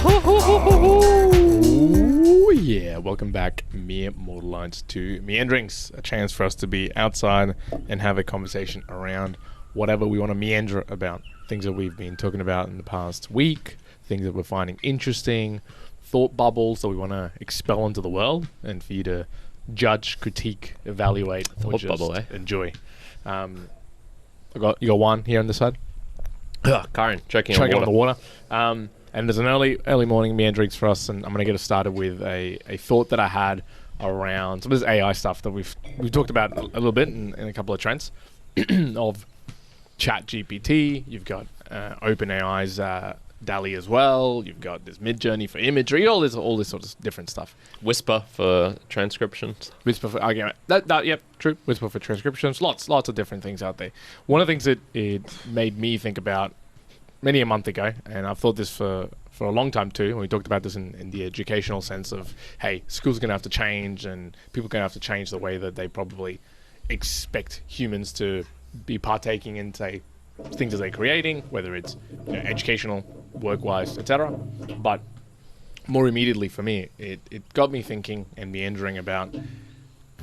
Oh yeah, welcome back, mere mortal lines, to Meanderings, a chance for us to be outside and have a conversation around whatever we want to meander about. Things that we've been talking about in the past week, things that we're finding interesting, thought bubbles that we want to expel into the world, and for you to judge, critique, evaluate, or Thought just bubble, eh? enjoy. You got one here on this side. Karen, choking on the water. And there's an early morning meanderings for us, and I'm going to get us started with a thought that I had around some of this AI stuff that we've talked about a little bit in a couple of trends of Chat GPT. You've got OpenAI's DALL-E as well. You've got this Midjourney for imagery. All this sort of different stuff. Whisper for transcriptions. Whisper for yep, true. Whisper for transcriptions. Lots of different things out there. One of the things that it made me think about many a month ago, and I've thought this for a long time too, when we talked about this in the educational sense of, hey, schools are going to have to change and people are going to have to change the way that they probably expect humans to be partaking in, say, things that they're creating, whether it's educational, work-wise, etc. But more immediately for me, it got me thinking and meandering about,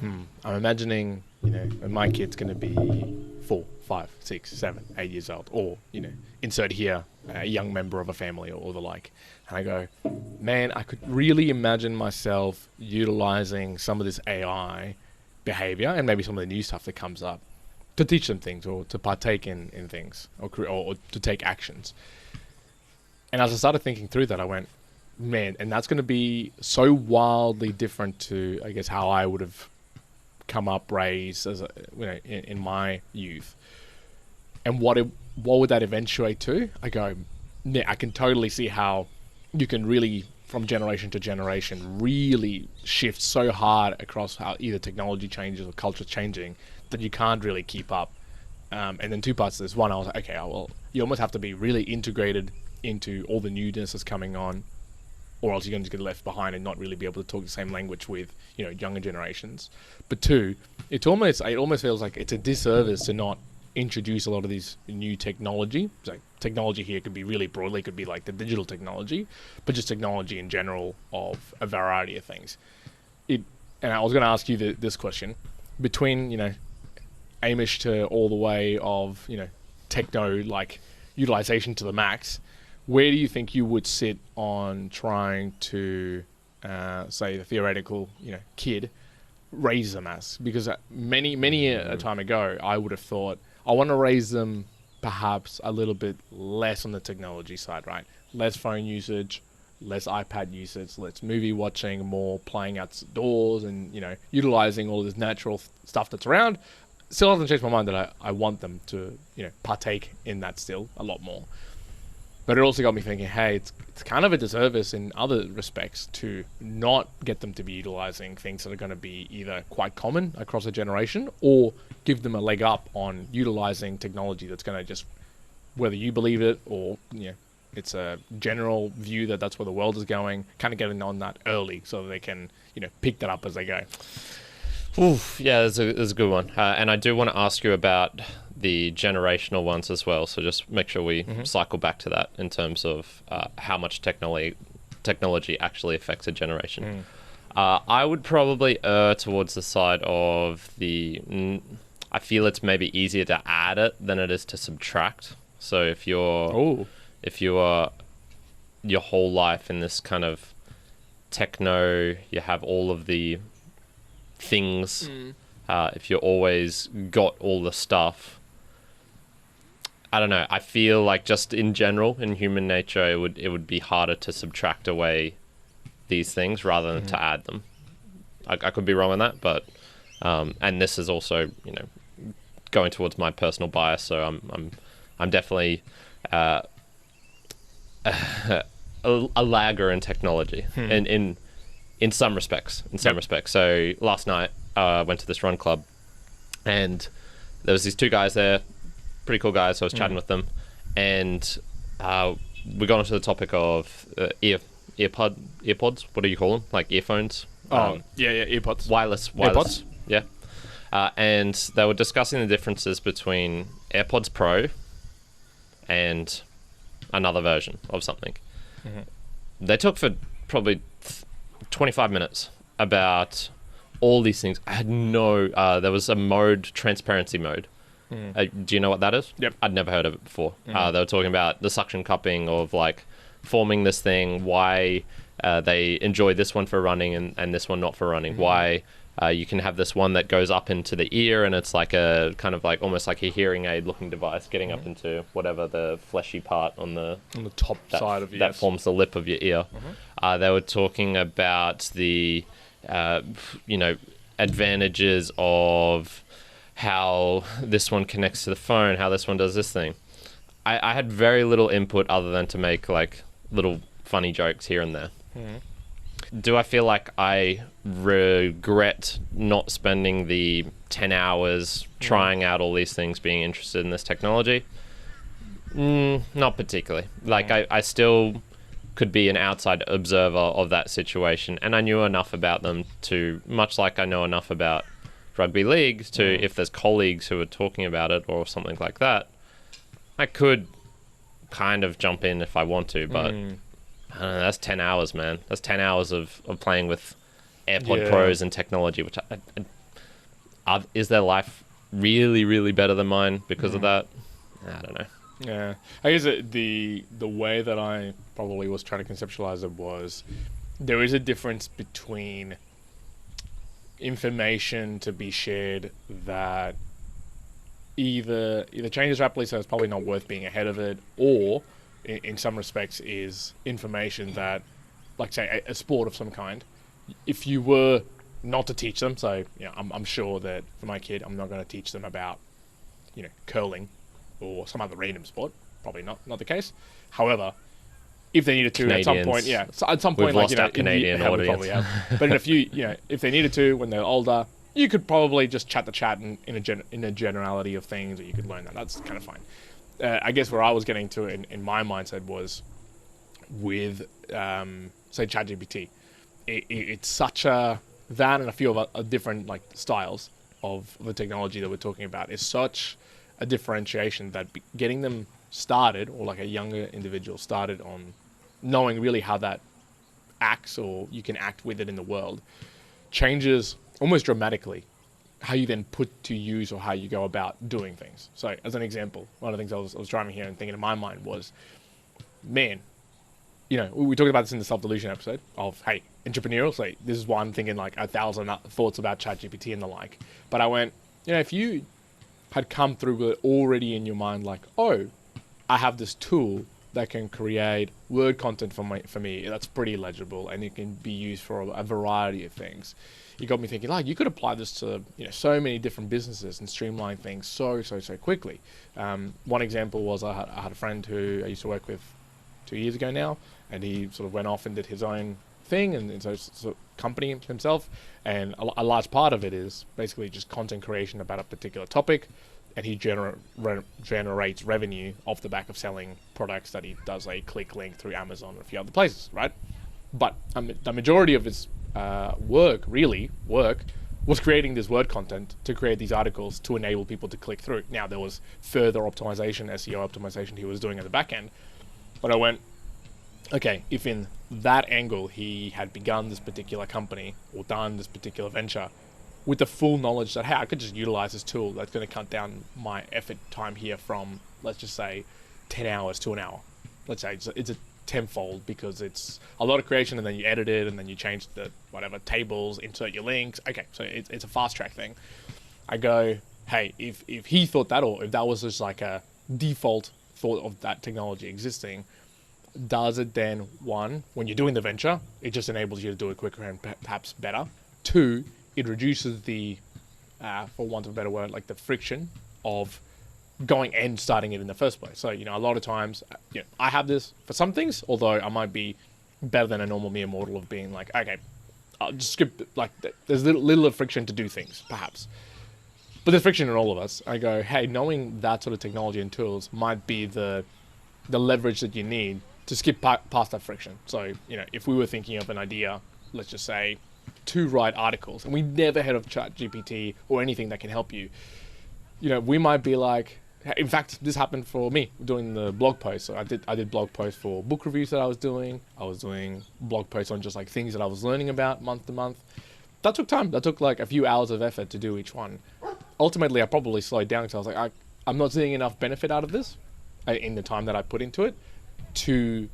I'm imagining, when my kid's going to be 4, 5, 6, 7, 8 years old, or, insert here a young member of a family or the like. And I go, man, I could really imagine myself utilizing some of this AI behavior and maybe some of the new stuff that comes up to teach them things or to partake in things or to take actions. And as I started thinking through that, I went, man, and that's going to be so wildly different to, I guess, how I would have come up, raised as in my youth. And what would that eventuate to? I go, yeah, I can totally see how you can really, from generation to generation, really shift so hard across how either technology changes or culture changing that you can't really keep up. And then two parts to this. One, I was like, okay, well, you almost have to be really integrated into all the newness that's coming on, or else you're going to get left behind and not really be able to talk the same language with younger generations. But two, it almost feels like it's a disservice to not introduce a lot of these new technology. So technology here could be really broadly, could be like the digital technology, but just technology in general of a variety of things. And I was going to ask you this question: between Amish to all the way of techno like utilization to the max, where do you think you would sit on trying to say the theoretical kid raise them as? Because many a time ago I would have thought I want to raise them perhaps a little bit less on the technology side, right? Less phone usage, less iPad usage, less movie watching, more playing outdoors and utilizing all this natural stuff that's around. Still hasn't changed my mind that I want them to partake in that still a lot more. But it also got me thinking, hey, it's kind of a disservice in other respects to not get them to be utilizing things that are going to be either quite common across a generation or give them a leg up on utilizing technology that's going to just, whether you believe it or it's a general view that that's where the world is going, kind of getting on that early so that they can pick that up as they go. Oof, yeah, that's a good one. And I do want to ask you about the generational ones as well. So just make sure we cycle back to that in terms of how much technology actually affects a generation. I would probably err towards the side of I feel it's maybe easier to add it than it is to subtract. So if you're your whole life in this kind of techno, you have all of the things. If you always got all the stuff, I don't know. I feel like just in general, in human nature, it would be harder to subtract away these things rather than to add them. I could be wrong on that, but and this is also going towards my personal bias. So I'm definitely a lagger in technology in some respects. So last night I went to this run club, and there was these two guys there, pretty cool guys. So I was chatting with them, and we got onto the topic of earpods. What do you call them? Like earphones? Earpods. Wireless. AirPods? Yeah. And they were discussing the differences between AirPods Pro and another version of something. They talked for probably 25 minutes about all these things. I had no... there was a mode, transparency mode. Do you know what that is? Yep. I'd never heard of it before. They were talking about the suction cupping of like forming this thing, why they enjoy this one for running and this one not for running, why you can have this one that goes up into the ear and it's like a kind of like almost like a hearing aid looking device getting up into whatever the fleshy part on the top side of your that forms the lip of your ear. They were talking about the advantages of how this one connects to the phone, how this one does this thing. I had very little input other than to make like little funny jokes here and there. Do I feel like I regret not spending the 10 hours trying out all these things, being interested in this technology? Not particularly. Like I still could be an outside observer of that situation, and I knew enough about them to, much like I know enough about rugby league, to if there's colleagues who are talking about it or something like that, I could kind of jump in if I want to, but I don't know, that's 10 hours, man. That's 10 hours of playing with AirPod Pros and technology, which is their life really, really better than mine because of that? I don't know. Yeah. I guess the way that I probably was trying to conceptualize it was there is a difference between information to be shared that either changes rapidly, so it's probably not worth being ahead of it, or in some respects is information that, like say a sport of some kind, if you were not to teach them, so I'm sure that for my kid I'm not going to teach them about curling or some other random sport, probably not the case. However, if they needed to Canadians. At some point, at some point, We've lost our Canadian audience. Probably have. But in a few, if they needed to when they're older, you could probably just chat the chat in a generality of things, or you could learn that. That's kind of fine. I guess where I was getting to in my mindset was with say ChatGPT. It's such that and a few of different like styles of the technology that we're talking about is such a differentiation that getting them started, or like a younger individual started on knowing really how that acts, or you can act with it in the world, changes almost dramatically how you then put to use or how you go about doing things. So as an example, one of the things I was driving here and thinking in my mind was, man, we talked about this in the self-delusion episode of, hey, entrepreneurial, so this is one thinking like 1,000 thoughts about ChatGPT and the like. But I went, if you had come through with it already in your mind, like, oh, I have this tool that can create word content for me that's pretty legible and it can be used for a variety of things. It got me thinking, like, you could apply this to so many different businesses and streamline things so quickly. One example was I had a friend who I used to work with 2 years ago now, and he sort of went off and did his own thing and so company himself, and a large part of it is basically just content creation about a particular topic, and he generates revenue off the back of selling products that he does a click link through Amazon and a few other places, right? But the majority of his work was creating this word content to create these articles to enable people to click through. Now, there was further optimization, SEO optimization he was doing at the back end, but I went, okay, if in that angle he had begun this particular company or done this particular venture with the full knowledge that, hey, I could just utilize this tool that's going to cut down my effort time here from, let's just say, 10 hours to an hour. Let's say it's a tenfold, because it's a lot of creation and then you edit it and then you change the whatever tables, insert your links. Okay, so it's a fast track thing. I go, hey, if he thought that, or if that was just like a default thought of that technology existing, does it then, one, when you're doing the venture, it just enables you to do it quicker and perhaps better? Two, it reduces the, for want of a better word, like the friction of going and starting it in the first place. So, a lot of times, I have this for some things, although I might be better than a normal mere mortal of being like, okay, I'll just skip, like, there's little friction to do things, perhaps. But there's friction in all of us. I go, hey, knowing that sort of technology and tools might be the leverage that you need to skip past that friction. So, if we were thinking of an idea, let's just say, to write articles, and we never heard of ChatGPT or anything that can help you, we might be like, In fact, this happened for me doing the blog post. So I did blog posts for book reviews that I was doing. I was doing blog posts on just like things that I was learning about month to month. That took time. That took like a few hours of effort to do each one. Ultimately, I probably slowed down because I was like, I'm not seeing enough benefit out of this in the time that I put into it to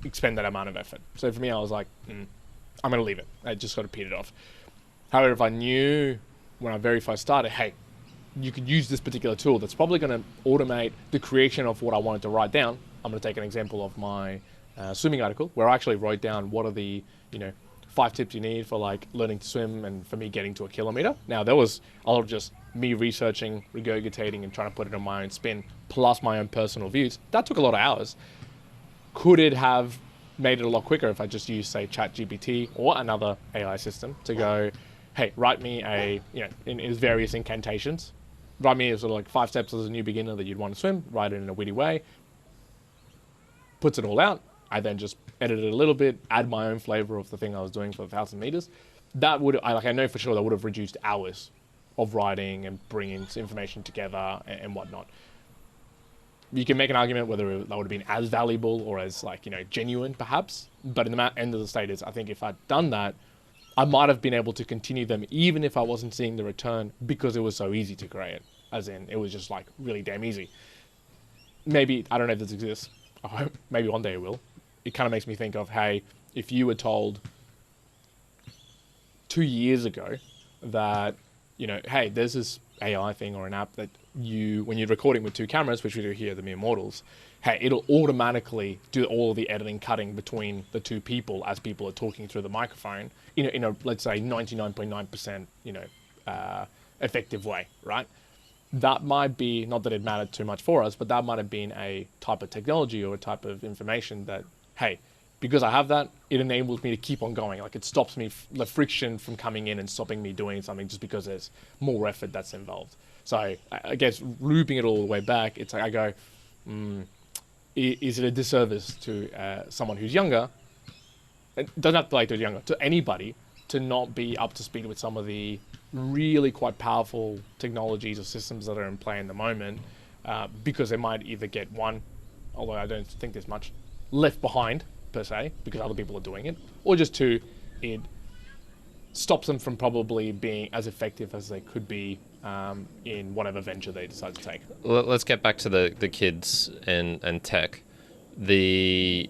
expend that amount of effort. So for me, I was like, I'm going to leave it. I just got to peter it off. However, if I knew when I very first started, hey, you could use this particular tool that's probably going to automate the creation of what I wanted to write down. I'm going to take an example of my swimming article where I actually wrote down what are the, 5 tips you need for like learning to swim and for me getting to a kilometer. Now there was a lot of just me researching, regurgitating and trying to put it on my own spin plus my own personal views. That took a lot of hours. Could it have made it a lot quicker if I just used, say, ChatGPT or another AI system to go, hey, write me in various incantations. Write me sort of like 5 steps as a new beginner that you'd want to swim, write it in a witty way, puts it all out. I then just edit it a little bit, add my own flavor of the thing I was doing for 1,000 meters. That would, I know for sure that would have reduced hours of writing and bringing information together and whatnot. You can make an argument whether that would have been as valuable or as genuine perhaps, but in the end of the state is I think if I'd done that, I might have been able to continue them even if I wasn't seeing the return because it was so easy to create, as in it was just like really damn easy. Maybe, I don't know if this exists, I hope maybe one day it will. It kind of makes me think of, hey, if you were told 2 years ago that, hey, there's this AI thing or an app that when you're recording with 2 cameras, which we do here, the Mere Mortals, hey, it'll automatically do all of the editing, cutting between the 2 people as people are talking through the microphone in a let's say 99.9%, effective way, right? That might be, not that it mattered too much for us, but that might have been a type of technology or a type of information that, hey, because I have that, it enables me to keep on going. Like it stops me, the friction from coming in and stopping me doing something just because there's more effort that's involved. So I guess looping it all the way back, it's like I go, is it a disservice to someone who's younger? It doesn't have to be like to younger, to anybody, to not be up to speed with some of the really quite powerful technologies or systems that are in play in the moment, because they might either get one, although I don't think there's much, left behind per se because other people are doing it, or just 2, it stops them from probably being as effective as they could be in whatever venture they decide to take. Let's get back to the kids and tech. If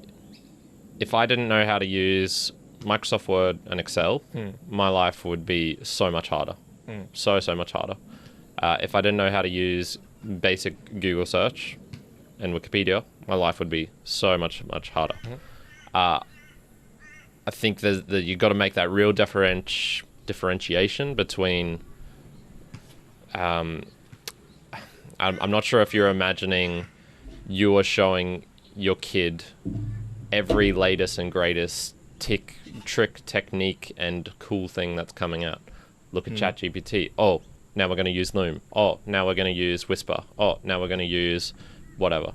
I didn't know how to use Microsoft Word and Excel, my life would be so much harder. So much harder. If I didn't know how to use basic Google search and Wikipedia, my life would be so much harder. I think that you got to make that real differentiation between. I'm not sure if you're imagining you are showing your kid every latest and greatest trick, technique, and cool thing that's coming out. Look at ChatGPT. Oh, now we're going to use Loom. Oh, now we're going to use Whisper. Oh, now we're going to use whatever.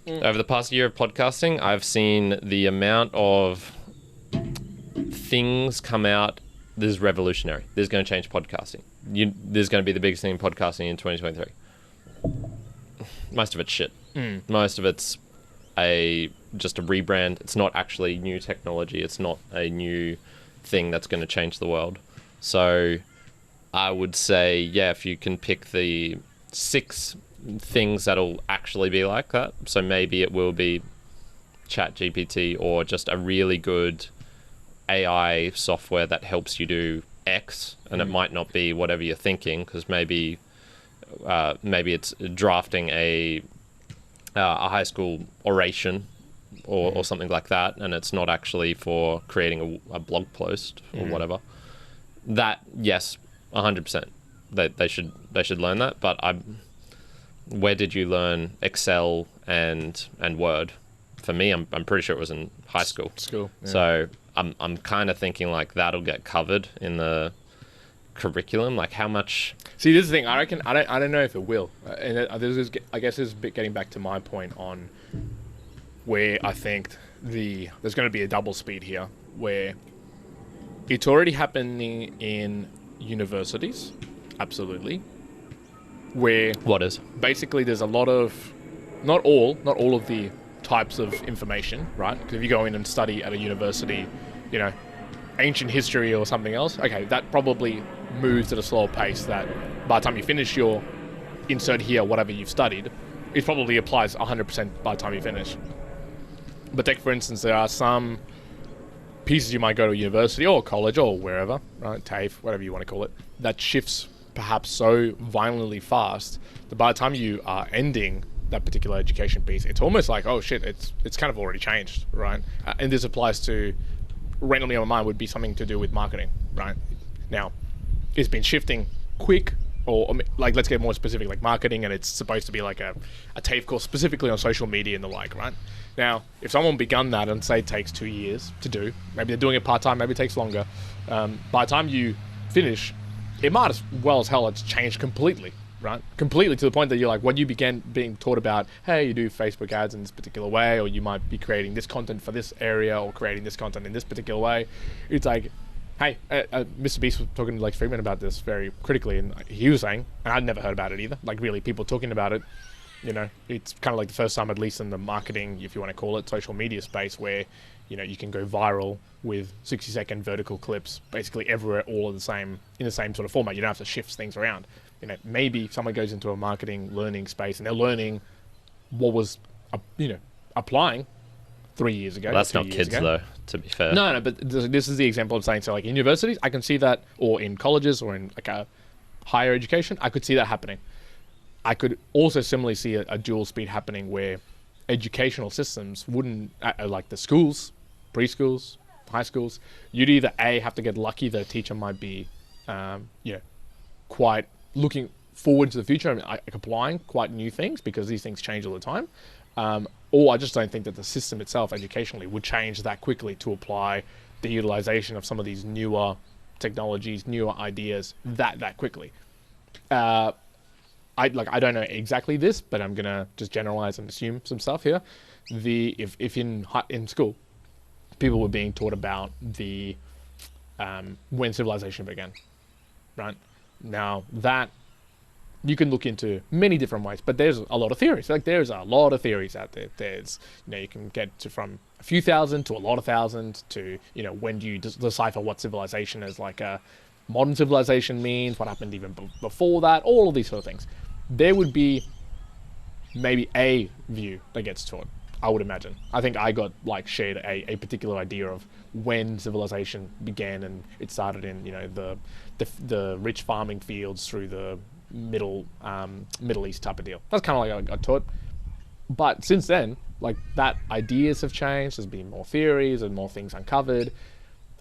Over the past year of podcasting, I've seen the amount of things come out that is revolutionary. This is going to change podcasting. This is going to be the biggest thing in podcasting in 2023. Most of it's shit. Most of it's just a rebrand. It's not actually new technology. It's not a new thing that's going to change the world. So I would say, yeah, if you can pick the 6 things that'll actually be like that. So maybe it will be ChatGPT or just a really good AI software that helps you do X, and it might not be whatever you're thinking, because maybe it's drafting a high school oration or something like that, and it's not actually for creating a blog post or whatever. That, yes, 100%. They should learn that, but where did you learn Excel and Word? For me, I'm pretty sure it was in high school. Yeah. So I'm kind of thinking like that'll get covered in the curriculum. Like how much? See, this is the thing. I reckon I don't know if it will. And I guess this is a bit getting back to my point on where I think there's going to be a double speed here, where it's already happening in universities, absolutely. where What is? basically there's a lot of, not all of the types of information, right? Because if you go in and study at a university, you know, ancient history or something else, okay, that probably moves at a slower pace that by the time you finish your insert here, whatever you've studied, it probably applies 100% by the time you finish. But take, for instance, there are some pieces you might go to university or college or wherever, right, TAFE, whatever you want to call it, that shifts perhaps so violently fast that by the time you are ending that particular education piece, it's almost like, oh shit, it's kind of already changed, right? And this applies to, randomly on my mind, would be something to do with marketing, right? Now, it's been shifting quick, or like, let's get more specific, like marketing, and it's supposed to be like a TAFE course specifically on social media and the like, right? Now, if someone begun that and say it takes 2 years to do, maybe they're doing it part-time, maybe it takes longer, by the time you finish, it might as well as hell it's changed completely, right? Completely, to the point that you're like, when you began being taught about, hey, you do Facebook ads in this particular way, or you might be creating this content for this area, or creating this content in this particular way, it's like, hey, Mr. Beast was talking to Lex Friedman about this very critically, and he was saying, and I'd never heard about it either, like really people talking about it, you know, it's kind of like the first time, at least in the marketing, if you want to call it, social media space, where, you know, you can go viral with 60-second vertical clips, basically everywhere, all in the same sort of format. You don't have to shift things around. You know, maybe someone goes into a marketing learning space and they're learning what was, you know, applying 3 years ago. Well, that's not kids though, to be fair. No, but this is the example I'm saying. So like in universities, I can see that, or in colleges, or in like a higher education, I could see that happening. I could also similarly see a dual speed happening where educational systems wouldn't, like the schools, preschools, high schools, you'd either A, have to get lucky that a teacher might be, you know, quite looking forward to the future and like applying quite new things, because these things change all the time. Or I just don't think that the system itself educationally would change that quickly to apply the utilization of some of these newer technologies, newer ideas that quickly. I don't know exactly this, but I'm gonna just generalize and assume some stuff here. If in school, people were being taught about the when civilization began, right? Now that you can look into many different ways, but there's a lot of theories. Like there's a lot of theories out there. There's, you know, you can get to from a few thousand to a lot of thousand to, you know, when do you decipher what civilization is, like a modern civilization means, what happened even before that, all of these sort of things. There would be maybe a view that gets taught, I would imagine. I think I got like shared a particular idea of when civilization began, and it started in, you know, the rich farming fields through the Middle East type of deal. That's kind of like I got taught. But since then, like that ideas have changed. There's been more theories and more things uncovered.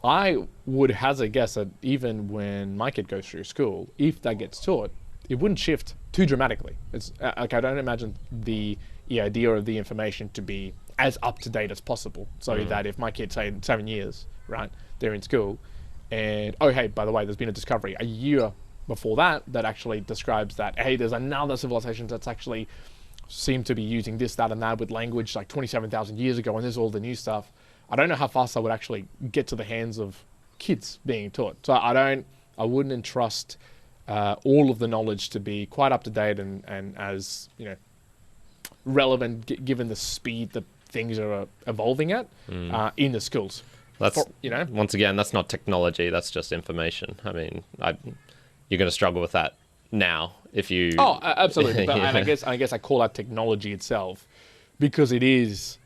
I would hazard a guess that even when my kid goes through school, if that gets taught, it wouldn't shift too dramatically. It's like I don't imagine the idea of the information to be as up to date as possible, so that if my kid, say in 7 years, right, they're in school, and oh hey, by the way, there's been a discovery a year before that actually describes that, hey, there's another civilization that's actually seemed to be using this, that, and that with language like 27,000 years ago, and there's all the new stuff. I don't know how fast that would actually get to the hands of kids being taught. So I wouldn't entrust all of the knowledge to be quite up to date and as, you know, relevant given the speed that things are evolving at in the schools. You know, once again, that's not technology. That's just information. I mean, you're going to struggle with that now if you. Oh, absolutely. But, yeah. And I guess I call out technology itself because it is,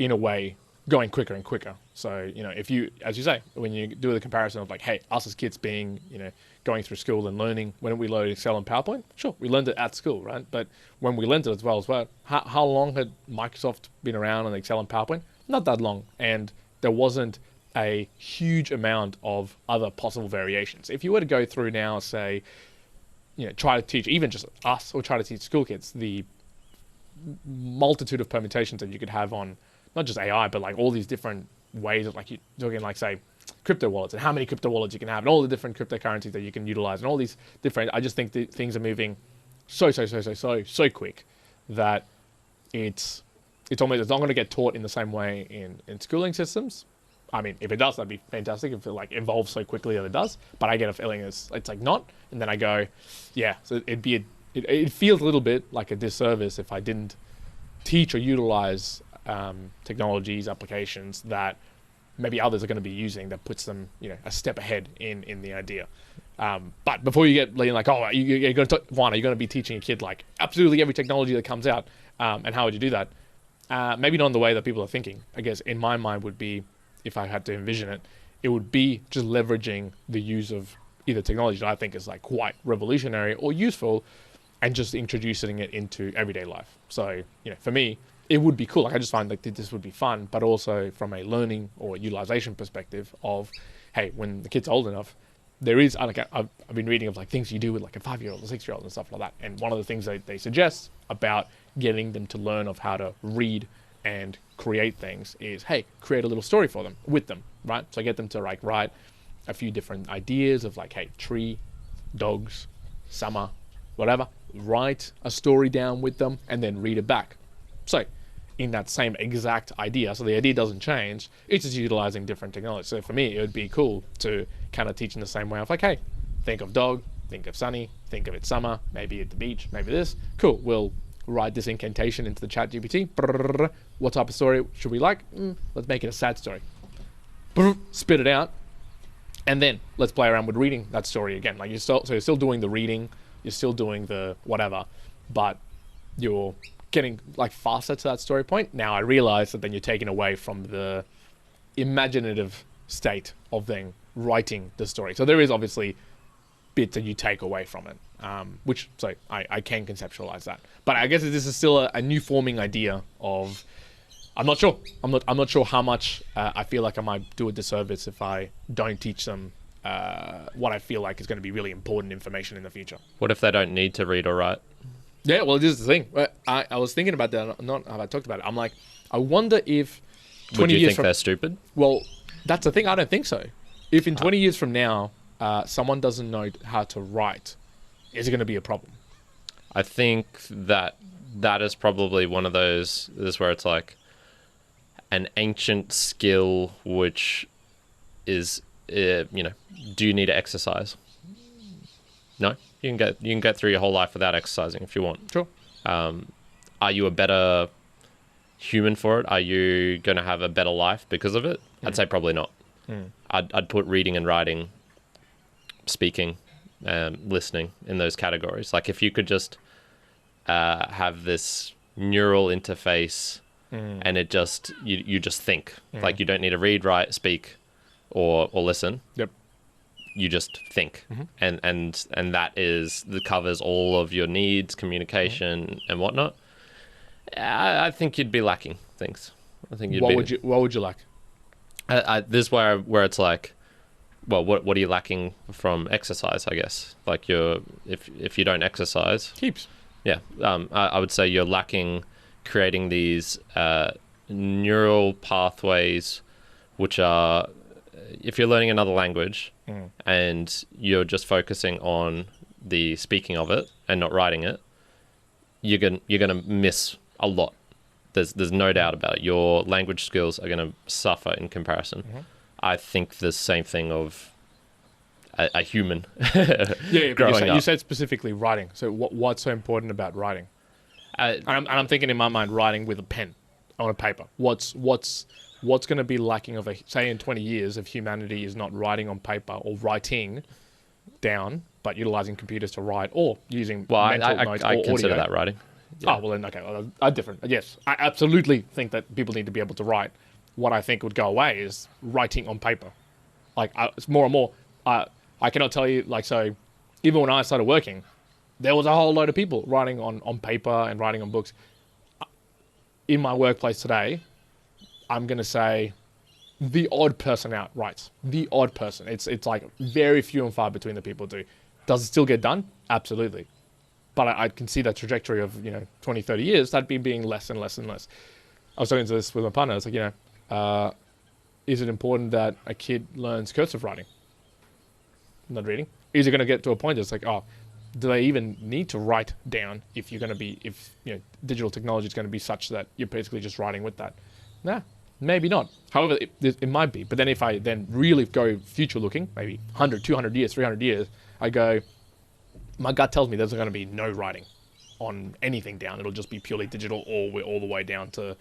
in a way, going quicker and quicker. So, you know, if you, as you say, when you do the comparison of like, hey, us as kids being, you know, going through school and learning, when we learned Excel and PowerPoint, sure, we learned it at school, right? But when we learned it as well, how long had Microsoft been around on Excel and PowerPoint? Not that long. And there wasn't a huge amount of other possible variations. If you were to go through now, say, you know, try to teach even just us, or try to teach school kids, the multitude of permutations that you could have on not just AI, but like all these different ways of, like, you're talking like, say, crypto wallets, and how many crypto wallets you can have, and all the different cryptocurrencies that you can utilize, and all these different, I just think that things are moving so quick that it's almost, it's not going to get taught in the same way in schooling systems. I mean, if it does, that'd be fantastic. If it like evolves so quickly that it does, but I get a feeling it's like not. And then I go, yeah, so it'd be it feels a little bit like a disservice if I didn't teach or utilize technologies, applications that maybe others are going to be using that puts them, a step ahead in the idea. But before you get like, oh, you're going to Juan, are you going to be teaching a kid like absolutely every technology that comes out, and how would you do that? Maybe not in the way that people are thinking. I guess in my mind would be, if I had to envision it, it would be just leveraging the use of either technology that I think is like quite revolutionary or useful, and just introducing it into everyday life. So, for me, it would be cool. Like I just find like this would be fun, but also from a learning or utilization perspective of, hey, when the kid's old enough, there is, like I've been reading of like things you do with like a 5-year-old or 6-year-old and stuff like that. And one of the things they suggest about getting them to learn of how to read and create things is, hey, create a little story for them, with them, right? So get them to like write a few different ideas of like, hey, tree, dogs, summer, whatever. Write a story down with them and then read it back. So in that same exact idea, so the idea doesn't change, it's just utilizing different technology. So for me, it would be cool to kind of teach in the same way of like, hey, think of dog, think of sunny, think of it summer, maybe at the beach, maybe this. Cool, we'll write this incantation into the chat GPT. Brrr, what type of story should we like? Let's make it a sad story. Brrr, spit it out. And then let's play around with reading that story again. Like you're still doing the reading, you're still doing the whatever, but you're getting like faster to that story point. Now I realize that then you're taking away from the imaginative state of then writing the story. So there is obviously bits that you take away from it, which so I can conceptualize that. But I guess this is still a new forming idea of, I'm not sure. I'm not sure how much I feel like I might do a disservice if I don't teach them what I feel like is going to be really important information in the future. What if they don't need to read or write? Yeah, well, this is the thing. I was thinking about that. Not have I talked about it. I'm like, I wonder if 20 Would you years think they're stupid? Well, that's the thing. I don't think so. If in 20 years from now, someone doesn't know how to write, is it going to be a problem? I think that is probably one of those. This is where it's like an ancient skill, which is, do you need to exercise? No, you can get through your whole life without exercising if you want. Sure. Are you a better human for it? Are you going to have a better life because of it? I'd say probably not. I'd put reading and writing, speaking, listening in those categories. Like if you could just have this neural interface and it just you just think. Like you don't need to read, write, speak, or listen. Yep. You just think, and that covers all of your needs, communication, and whatnot. I think you'd be lacking things. I think you'd What would you lack? This is where it's like, well, what are you lacking from exercise? I guess like if you don't exercise, Heaps. yeah. I would say you're lacking creating these neural pathways, which are, if you're learning another language and you're just focusing on the speaking of it and not writing it, you're gonna miss a lot. There's no doubt about it. Your language skills are gonna suffer in comparison. I think the same thing of a human. Yeah, growing but up. you said specifically writing. So what's so important about writing? And I'm thinking in my mind, writing with a pen on a paper. What's going to be lacking of say in 20 years if humanity is not writing on paper or writing down, but utilizing computers to write or using mental notes I or consider audio. that writing. Yeah. Oh, well then, okay. Well, I'm different. Yes, I absolutely think that people need to be able to write. What I think would go away is writing on paper. Like, it's more and more, I cannot tell you, like, so even when I started working, there was a whole load of people writing on paper and writing on books. In my workplace today, I'm going to say the odd person out writes. The odd person. It's like very few and far between the people do. Does it still get done? Absolutely. But I can see that trajectory of, 20, 30 years, that'd be being less and less and less. I was talking to this with my partner. It's like, is it important that a kid learns cursive writing? Not reading. Is it going to get to a point that's like, oh, do they even need to write down if digital technology is going to be such that you're basically just writing with that? Nah, maybe not. However, it might be. But then if I then really go future looking, maybe 100, 200 years, 300 years, I go, my gut tells me there's going to be no writing on anything down. It'll just be purely digital, or we're all the way down to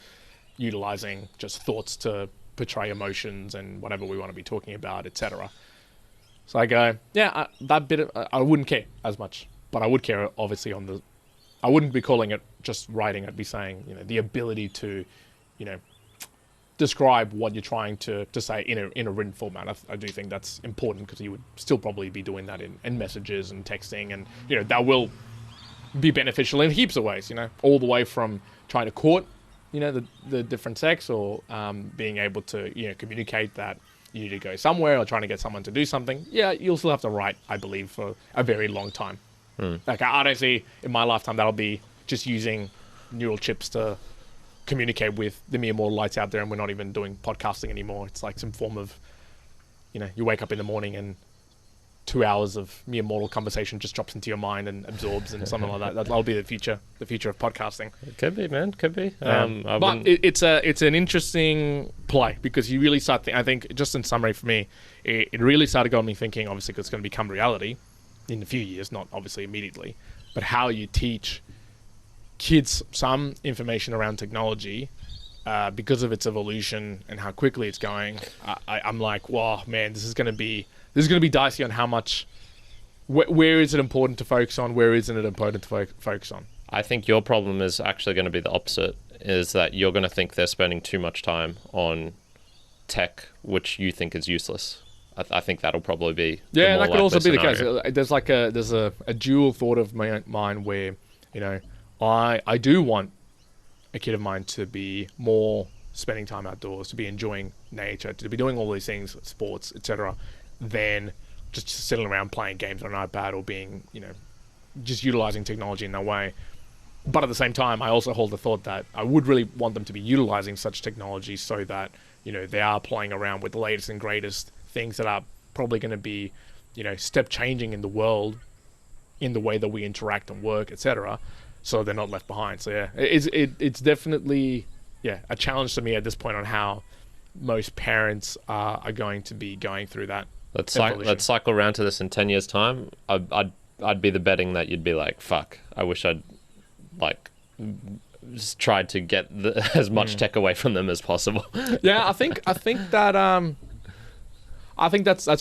utilizing just thoughts to portray emotions and whatever we want to be talking about, etc. So I go, yeah, that bit of, I wouldn't care as much, but I would care obviously on the, I wouldn't be calling it just writing. I'd be saying, the ability to, describe what you're trying to say in a written format. I do think that's important, because you would still probably be doing that in messages and texting, and that will be beneficial in heaps of ways. All the way from trying to court, the different sex, or being able to communicate that you need to go somewhere, or trying to get someone to do something. Yeah, you'll still have to write, I believe, for a very long time. Like I don't see in my lifetime that'll be just using neural chips to communicate with the mere mortal lights out there, and we're not even doing podcasting anymore. It's like some form of, you wake up in the morning and 2 hours of mere mortal conversation just drops into your mind and absorbs, and something like that. That'll be the future of podcasting. It could be, man. Could be. But it's an interesting play, because you really start. I think, just in summary for me, it really started got me thinking. Obviously, 'cause it's going to become reality in a few years, not obviously immediately, but how you teach kids some information around technology, because of its evolution and how quickly it's going. I'm like, wow, man, this is going to be dicey on how much. Where is it important to focus on? Where isn't it important to focus on? I think your problem is actually going to be the opposite. Is that you're going to think they're spending too much time on tech, which you think is useless. I think that'll probably be that could also be the case. There's a dual thought of mine where I do want a kid of mine to be more spending time outdoors, to be enjoying nature, to be doing all these things, sports, etc., than just sitting around playing games on an iPad, or being, just utilizing technology in that way. But at the same time, I also hold the thought that I would really want them to be utilizing such technology so that, they are playing around with the latest and greatest things that are probably going to be, step changing in the world, in the way that we interact and work, etc., so they're not left behind. So yeah, it's definitely a challenge to me at this point on how most parents are going to be going through that. Let's cycle around to this in 10 years' time. I'd be the betting that you'd be like, fuck, I wish I'd just tried to get as much tech away from them as possible. Yeah, I think that's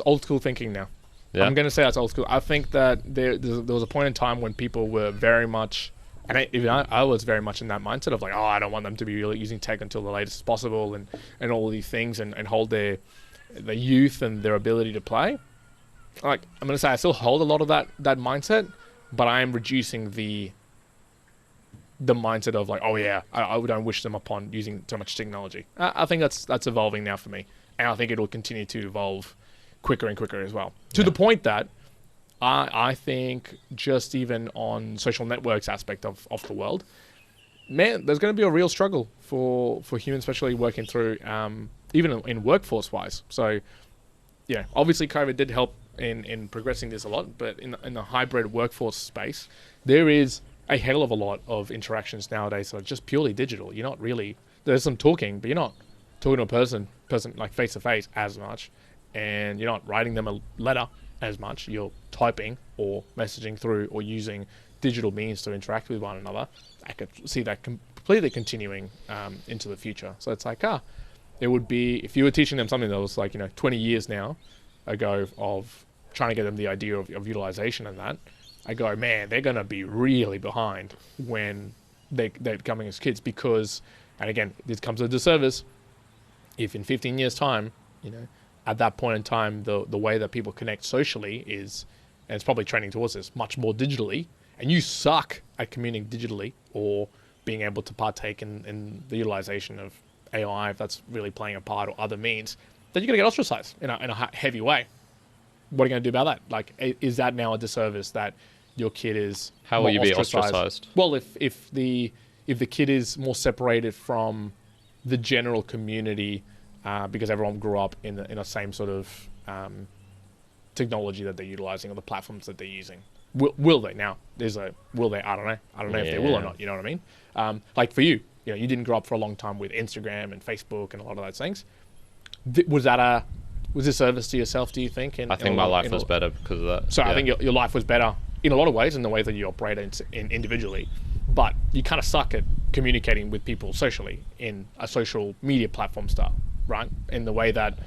old school thinking now. Yeah. I'm going to say that's old school. I think that there was a point in time when people were very much, and I was very much in that mindset of like, oh, I don't want them to be really using tech until the latest possible, and all of these things, and hold their youth and their ability to play. Like, I'm going to say I still hold a lot of that mindset, but I am reducing the mindset of like, oh yeah, I don't wish them upon using too much technology. I think that's evolving now for me, and I think it will continue to evolve quicker and quicker as well. To the point that I think just even on social networks aspect of the world, man, there's going to be a real struggle for humans, especially working through, even in workforce wise. So yeah, obviously COVID did help in progressing this a lot, but in the hybrid workforce space, there is a hell of a lot of interactions nowadays that are just purely digital. You're not really, there's some talking, but you're not talking to a person like face to face as much, and you're not writing them a letter as much. You're typing or messaging through or using digital means to interact with one another. I could see that completely continuing into the future. So it's like, it would be, if you were teaching them something that was like, 20 years now ago of trying to get them the idea of utilization and that, I go, man, they're going to be really behind when they're coming as kids, because, and again, this comes to a disservice, if in 15 years time, at that point in time, the way that people connect socially is, and it's probably trending towards this, much more digitally, and you suck at communicating digitally or being able to partake in the utilization of AI, if that's really playing a part, or other means, then you're going to get ostracized in a heavy way. What are you going to do about that? Like, is that now a disservice that your kid is How will you be ostracized? Well, if the kid is more separated from the general community, because everyone grew up in the same sort of technology that they're utilizing, or the platforms that they're using. Will they? Now, will they? I don't know. I don't know if they will or not. You know what I mean? Like for you, you didn't grow up for a long time with Instagram and Facebook and a lot of those things. Was this service to yourself, do you think? I think my life was better because of that. So I think your life was better in a lot of ways, in the way that you operate individually, but you kind of suck at communicating with people socially in a social media platform style, right? In the way that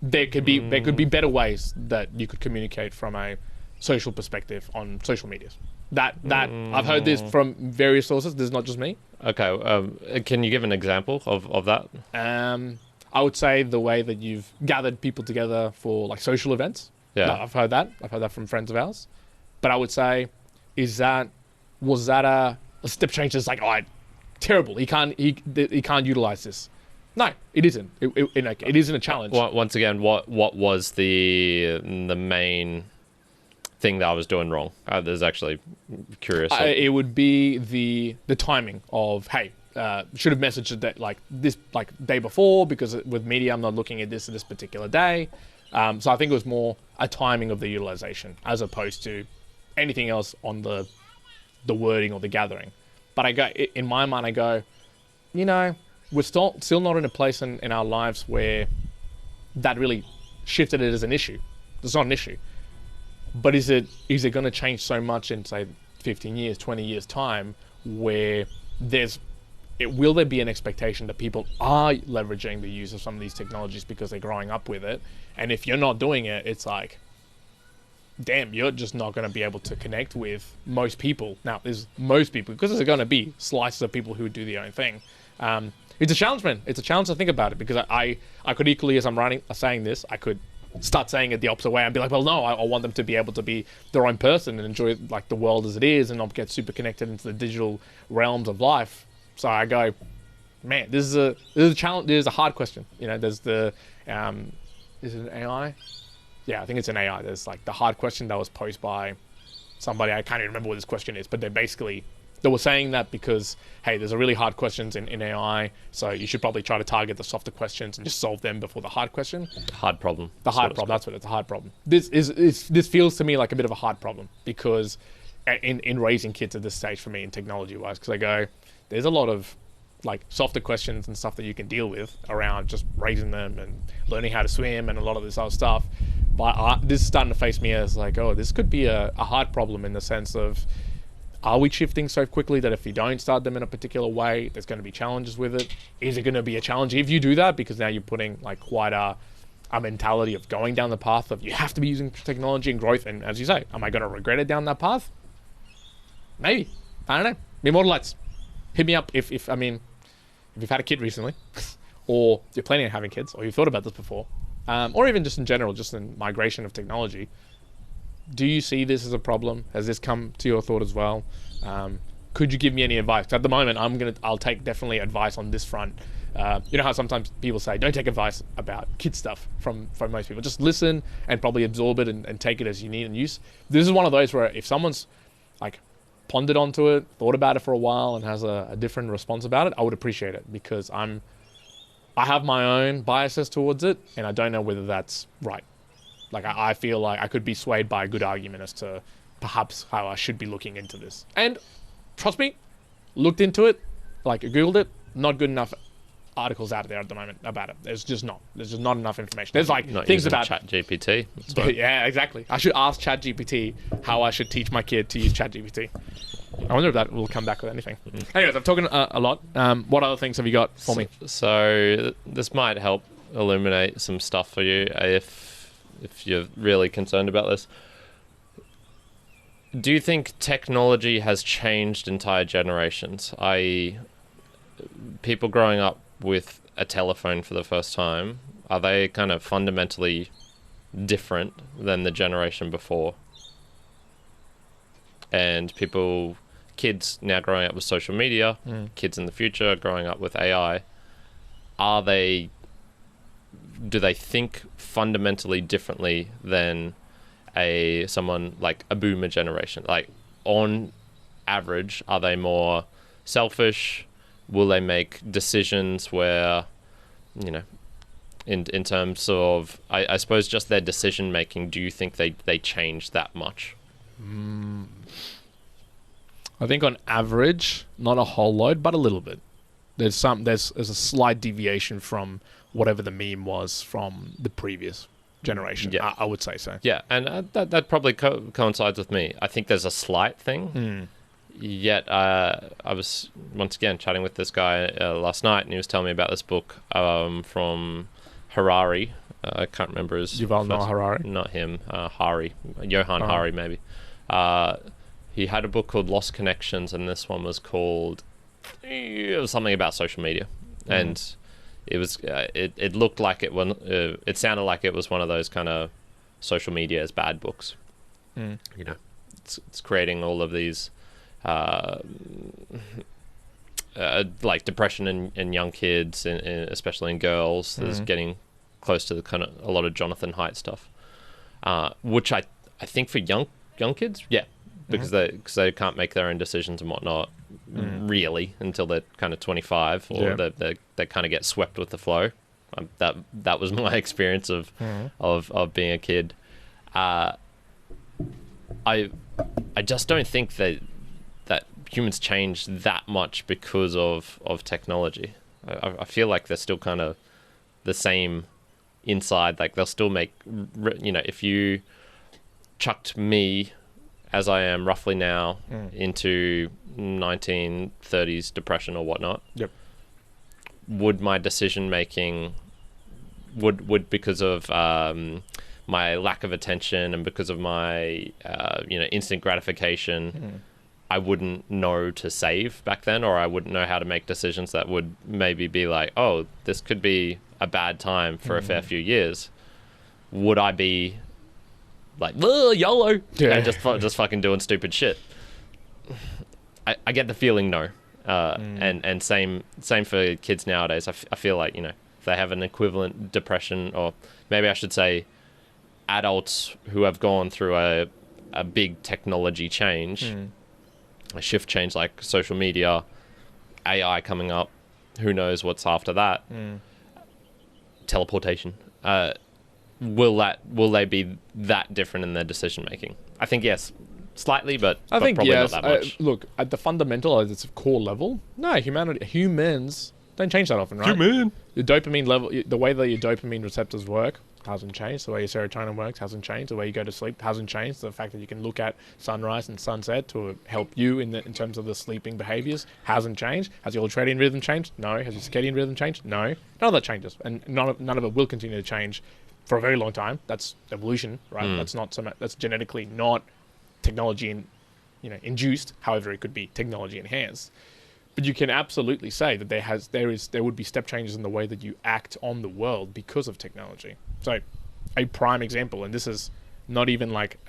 there could be better ways that you could communicate from a social perspective on social medias. That I've heard this from various sources. This is not just me. Okay, can you give an example of that? I would say the way that you've gathered people together for like social events. Yeah, No, I've heard that from friends of ours. But I would say, was that a step change? That's like, oh, terrible. He can't utilize this. No, it isn't. It isn't a challenge. Once again, what was the main thing that I was doing wrong? There's actually curious. It would be the timing of, hey, should have messaged that like this like day before, because with media I'm not looking at this particular day. So I think it was more a timing of the utilization as opposed to anything else on the wording or the gathering. But I go, in my mind, I go, we're still not in a place in our lives where that really shifted it as an issue. It's not an issue. But is it going to change so much in, say, 15 years, 20 years time, where will there be an expectation that people are leveraging the use of some of these technologies because they're growing up with it? And if you're not doing it, it's like, damn, you're just not going to be able to connect with most people. Now, there's most people, because there's going to be slices of people who do their own thing. It's a challenge, man. It's a challenge to think about it, because I could equally, as I'm saying this, I could start saying it the opposite way and be like, well, no, I want them to be able to be their own person and enjoy like the world as it is and not get super connected into the digital realms of life. So I go, man, this is a challenge. There's a hard question. There's the, is it an AI? Yeah, I think it's an AI. There's like the hard question that was posed by somebody. I can't even remember what this question is, but they were saying that because, hey, there's a really hard questions in AI, so you should probably try to target the softer questions and just solve them before the hard question. Hard problem. The hard problem. That's what it's a hard problem. This feels to me like a bit of a hard problem, because in raising kids at this stage for me, in technology wise, because I go, there's a lot of like softer questions and stuff that you can deal with around just raising them and learning how to swim and a lot of this other stuff. But this is starting to face me as like, oh, this could be a hard problem, in the sense of, are we shifting so quickly that if you don't start them in a particular way, there's going to be challenges with it? Is it going to be a challenge if you do that? Because now you're putting like quite a mentality of going down the path of you have to be using technology and growth. And as you say, am I going to regret it down that path? Maybe. I don't know. Immortalites. Hit me up if you've had a kid recently, or you're planning on having kids, or you've thought about this before, or even just in general, just in migration of technology. Do you see this as a problem? Has this come to your thought as well? Could you give me any advice? At the moment, I'll take definitely advice on this front. You know how sometimes people say, don't take advice about kid stuff from most people. Just listen and probably absorb it and take it as you need and use. This is one of those where if someone's like pondered onto it, thought about it for a while, and has a different response about it, I would appreciate it, because I have my own biases towards it, and I don't know whether that's right. Like, I feel like I could be swayed by a good argument as to perhaps how I should be looking into this. And trust me, looked into it, like Googled it, not good enough articles out there at the moment about it. There's just not enough information. There's like not things about ChatGPT. Yeah, exactly. I should ask ChatGPT how I should teach my kid to use ChatGPT. I wonder if that will come back with anything. Anyways, I'm talking a lot. What other things have you got for me? So this might help illuminate some stuff for you if you're really concerned about this. Do you think technology has changed entire generations? I.e., people growing up with a telephone for the first time, are they kind of fundamentally different than the generation before? And kids now growing up with social media, kids in the future growing up with AI, do they think fundamentally differently than someone like a boomer generation? Like, on average, are they more selfish? Will they make decisions where, in terms of, I suppose, just their decision making, do you think they change that much? I think on average, not a whole load, but a little bit. There's a slight deviation from whatever the meme was from the previous. generation. Yeah. I would say so. Yeah, and that probably coincides with me. I think there's a slight thing. Yet I was once again chatting with this guy last night, and he was telling me about this book from Harari. I can't remember his Yuval Noah Harari. Not him. Hari. Johann Hari, maybe. He had a book called Lost Connections, and this one was called something about social media, and it was it looked like it sounded like it was one of those kind of social media is bad books. You know, it's creating all of these like depression in young kids, and especially in girls. There's getting close to the kind of a lot of Jonathan Haidt stuff, which I think for young kids, yeah, because they can't make their own decisions and whatnot really until they're kind of 25, or they kind of get swept with the flow. That was my experience of being a kid. I just don't think that humans change that much because of technology. I feel like they're still kind of the same inside. Like they'll still make, if you chucked me as I am roughly now into 1930s depression or whatnot, would my decision making would because of my lack of attention and because of my instant gratification, I wouldn't know to save back then, or I wouldn't know how to make decisions that would maybe be like, oh, this could be a bad time for a fair few years. Would I be like, YOLO, and just fucking doing stupid shit? I get the feeling no. And same for kids nowadays. I feel like, if they have an equivalent depression, or maybe I should say adults who have gone through a big technology change, a shift change like social media, AI coming up, who knows what's after that, teleportation. Will they be that different in their decision making? I think yes, slightly, but I think probably yes. not that much. Look, at the fundamental, at its core level, no, humans don't change that often, right? Your dopamine level, the way that your dopamine receptors work hasn't changed. The way your serotonin works hasn't changed. The way you go to sleep hasn't changed. The fact that you can look at sunrise and sunset to help you in terms of the sleeping behaviors hasn't changed. Has your ultradian rhythm changed? No. Has your circadian rhythm changed? No. None of that changes, and none of it will continue to change for a very long time. That's evolution, right? That's not that's genetically not technology induced. However, it could be technology enhanced. But you can absolutely say that there would be step changes in the way that you act on the world because of technology. So, a prime example, and this is not even like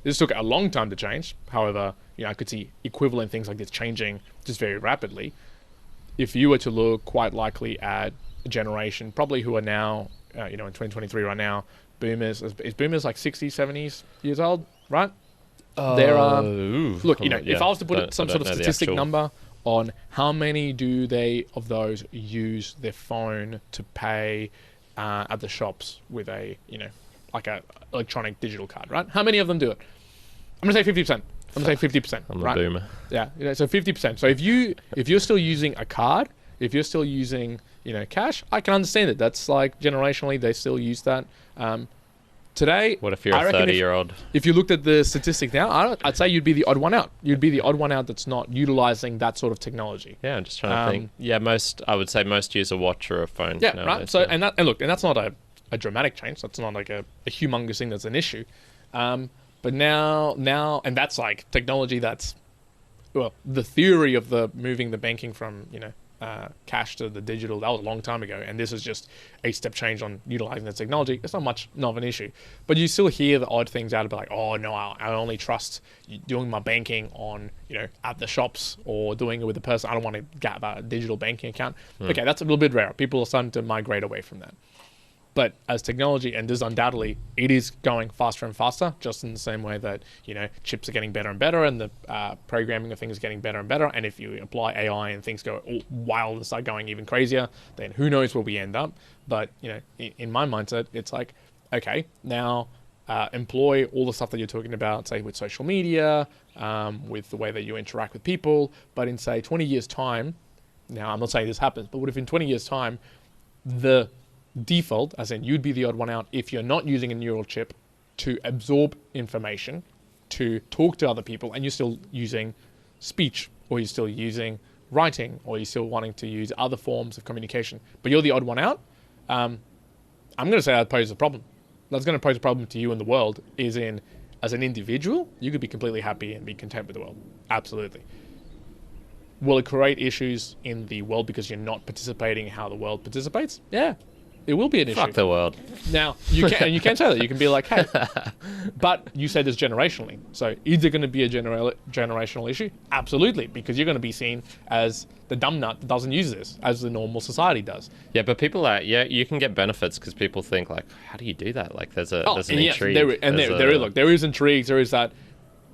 this took a long time to change. However, I could see equivalent things like this changing just very rapidly. If you were to look quite likely at a generation, probably who are now, in 2023 right now, boomers. Is boomers like 60s, 70s years old, right? There are, look, if I was to put some sort of statistic number on how many of those use their phone to pay at the shops with a like a electronic digital card, right? How many of them do it? I'm gonna say 50%. I'm gonna say 50%. I'm right? a boomer. Yeah, so 50%. So if you're still using a card, if you're still using cash, I can understand it. That's like generationally they still use that. Today, what if you're a 30-year-old? If you looked at the statistic now, I'd say you'd be the odd one out. You'd be the odd one out that's not utilizing that sort of technology. Yeah, I'm just trying to think. Yeah, I would say most use a watch or a phone. Yeah, nowadays, right. So and that's not a dramatic change. That's not like a humongous thing that's an issue. But now, and that's like technology. That's the theory of the moving the banking from cash to the digital, that was a long time ago, and this is just a step change on utilizing the technology. It's not much of an issue, but you still hear the odd things out about like, oh no, I only trust doing my banking on at the shops or doing it with a person. I don't want to get a digital banking account. Okay, that's a little bit rare. People are starting to migrate away from that. But as technology, and this undoubtedly, it is going faster and faster, just in the same way that, chips are getting better and better, and the programming of things is getting better and better. And if you apply AI and things go all wild and start going even crazier, then who knows where we end up. But, in my mindset, it's like, okay, now employ all the stuff that you're talking about, say, with social media, with the way that you interact with people. But in, say, 20 years' time, now I'm not saying this happens, but what if in 20 years' time, the default, as in you'd be the odd one out if you're not using a neural chip to absorb information, to talk to other people, and you're still using speech, or you're still using writing, or you're still wanting to use other forms of communication, but you're the odd one out, I'm going to say that poses a problem. That's going to pose a problem to you in the world, is in, as an individual, you could be completely happy and be content with the world. Absolutely. Will it create issues in the world because you're not participating in how the world participates? Yeah, it will be an issue. Fuck the world. Now, you can say that. You can be like, hey, but you say this generationally. So is it going to be a generational issue? Absolutely, because you're going to be seen as the dumb nut that doesn't use this, as the normal society does. Yeah, but people are, you can get benefits because people think like, how do you do that? Like there's an intrigue. There is intrigues, there is that,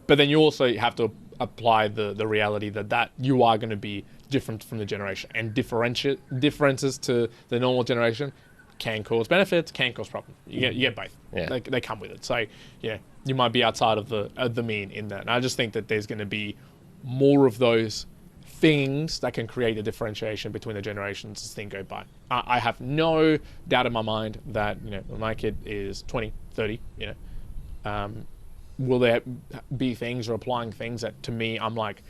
but then you also have to apply the reality that you are going to be different from the generation, and differences to the normal generation can cause benefits, can cause problems. You get both. Yeah. They come with it. So yeah, you might be outside of the mean in that. And I just think that there's going to be more of those things that can create a differentiation between the generations as things go by. I have no doubt in my mind that, when my kid is 20, 30, will there be things or applying things that to me I'm like,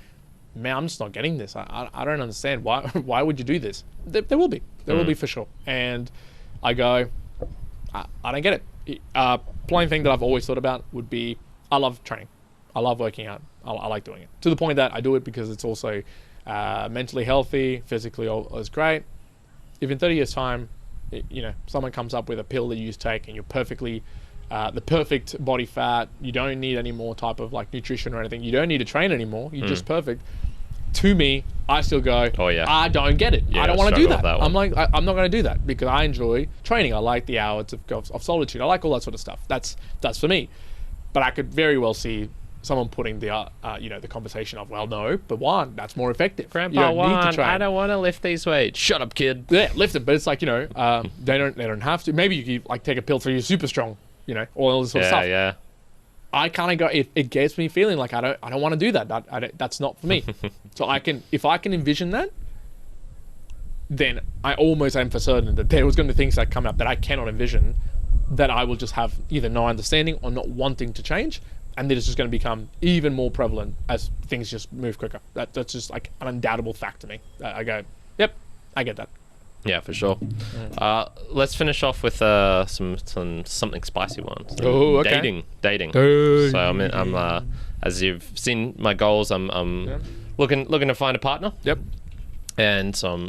man, I'm just not getting this. I don't understand. Why would you do this? There will be. There will be for sure. And I go, I don't get it. Plain thing that I've always thought about would be, I love training. I love working out. I like doing it. To the point that I do it because it's also mentally healthy, physically is great. If in 30 years' time, someone comes up with a pill that you take and you're perfectly, the perfect body fat, you don't need any more type of like nutrition or anything, you don't need to train anymore, you're just perfect. To me, I still go, oh yeah, I don't get it. Yeah, I don't want to do that. I'm like, I'm not going to do that because I enjoy training. I like the hours of solitude. I like all that sort of stuff. That's for me. But I could very well see someone putting the the conversation of, well, no, but Juan, that's more effective. Grandpa Juan, I don't want to lift these weights. Shut up, kid. Yeah, lift it. But it's like, they don't have to. Maybe you could like take a pill so you're super strong. All this sort of stuff. Yeah. I kind of go. It gets me feeling like I don't want to do that. That's not for me. So if I can envision that, then I almost am for certain that there was going to be things that come up that I cannot envision, that I will just have either no understanding or not wanting to change, and that it's just going to become even more prevalent as things just move quicker. That's just like an undoubtable fact to me. I go, yep, I get that. Yeah, for sure. Let's finish off with something spicy ones. Oh, okay. Dating. So I'm as you've seen my goals, I'm looking to find a partner. Yep. And so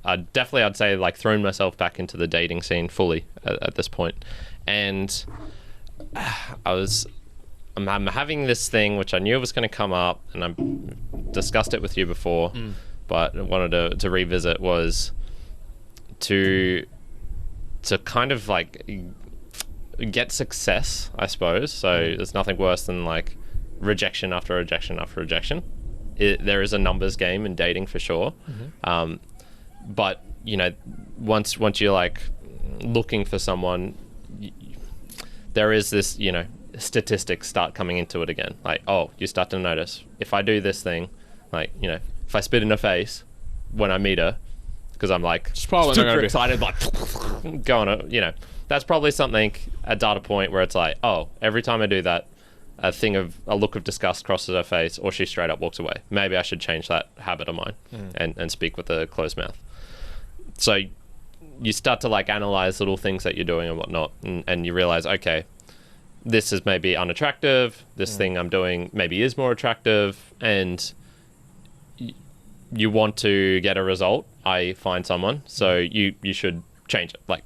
I'd say like thrown myself back into the dating scene fully at this point. And I'm having this thing which I knew was going to come up, and I discussed it with you before. But I wanted to revisit was to kind of like get success, I suppose. So there's nothing worse than like rejection after rejection after rejection. There is a numbers game in dating for sure. But once you're like looking for someone, there is this statistics start coming into it again. Like, oh, you start to notice if I do this thing, like if I spit in her face when I meet her, because I'm like super excited, like going to, that's probably something, a data point where it's like, oh, every time I do that, a look of disgust crosses her face, or she straight up walks away. Maybe I should change that habit of mine and speak with a closed mouth. So you start to like analyze little things that you're doing and whatnot, and you realize, okay, this is maybe unattractive. This thing I'm doing maybe is more attractive, and you want to get a result. I find someone, so you should change it. Like